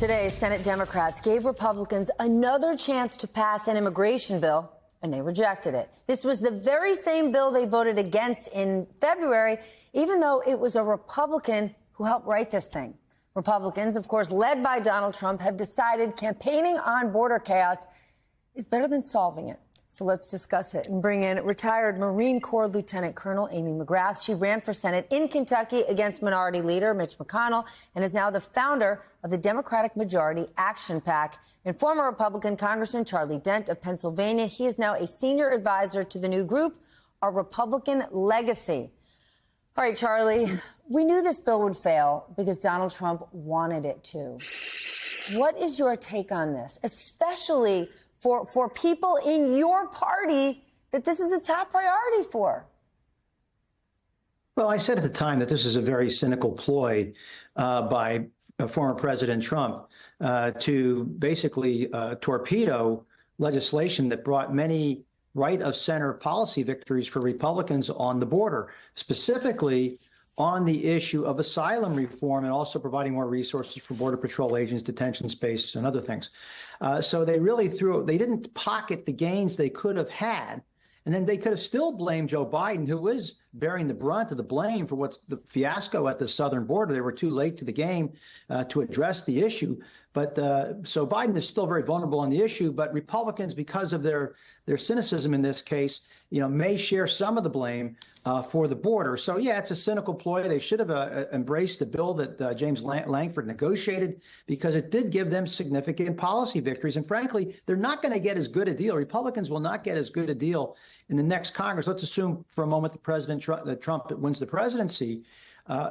Today, Senate Democrats gave Republicans another chance to pass an immigration bill, and they rejected it. This was the very same bill they voted against in February, even though it was a Republican who helped write this thing. Republicans, of course, led by Donald Trump, have decided campaigning on border chaos is better than solving it. So let's discuss it and bring in retired Marine Corps Lieutenant Colonel Amy McGrath. She ran for Senate in Kentucky against Minority Leader Mitch McConnell and is now the founder of the Democratic Majority Action PAC. And former Republican Congressman Charlie Dent of Pennsylvania, he is now a senior advisor to the new group, Our Republican Legacy. All right, Charlie, we knew this bill would fail because Donald Trump wanted it to. What is your take on this, especially for people in your party that this is a top priority for? Well, I said at the time that this is a very cynical ploy by former President Trump to basically torpedo legislation that brought many right-of-center policy victories for Republicans on the border, specifically on the issue of asylum reform and also providing more resources for Border Patrol agents, detention space, and other things. So they really they didn't pocket the gains they could have had. And then they could have still blamed Joe Biden, who is bearing the brunt of the blame for what's the fiasco at the southern border. They were too late to the game to address the issue. But so Biden is still very vulnerable on the issue. But Republicans, because of their cynicism in this case, may share some of the blame for the border. So, yeah, it's a cynical ploy. They should have embraced the bill that James Lankford negotiated because it did give them significant policy victories. And frankly, they're not going to get as good a deal. Republicans will not get as good a deal in the next Congress. Let's assume for a moment that Trump wins the presidency.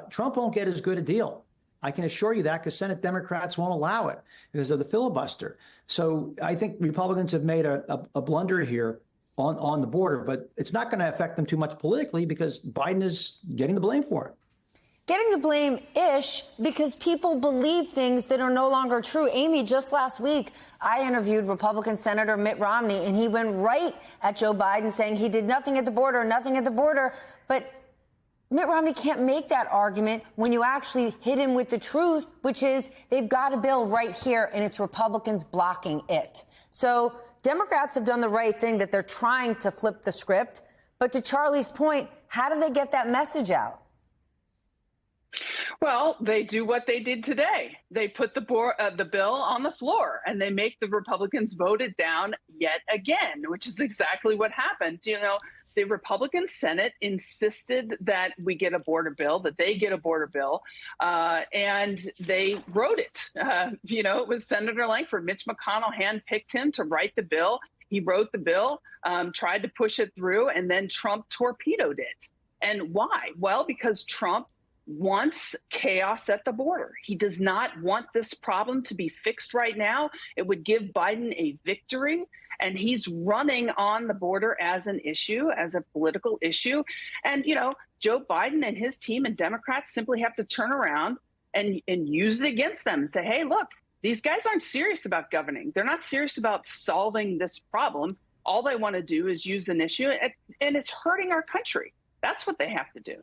Trump won't get as good a deal. I can assure you that because Senate Democrats won't allow it because of the filibuster. So I think Republicans have made a blunder here on the border, but it's not going to affect them too much politically because Biden is getting the blame for it. Getting the blame-ish because people believe things that are no longer true. Amy, just last week, I interviewed Republican Senator Mitt Romney, and he went right at Joe Biden saying he did nothing at the border. But Mitt Romney can't make that argument when you actually hit him with the truth, which is they've got a bill right here, and it's Republicans blocking it. So Democrats have done the right thing that they're trying to flip the script. But to Charlie's point, how do they get that message out? Well, they do what they did today. They put the bill on the floor and they make the Republicans vote it down yet again, which is exactly what happened. The Republican Senate insisted that we get a border bill, that they get a border bill, and they wrote it. It was Senator Lankford. Mitch McConnell handpicked him to write the bill. He wrote the bill, tried to push it through, and then Trump torpedoed it. And why? Well, because Trump wants chaos at the border. He does not want this problem to be fixed right now. It would give Biden a victory, and he's running on the border as an issue, as a political issue. And, Joe Biden and his team and Democrats simply have to turn around and use it against them and say, hey, look, these guys aren't serious about governing. They're not serious about solving this problem. All they want to do is use an issue, and it's hurting our country. That's what they have to do.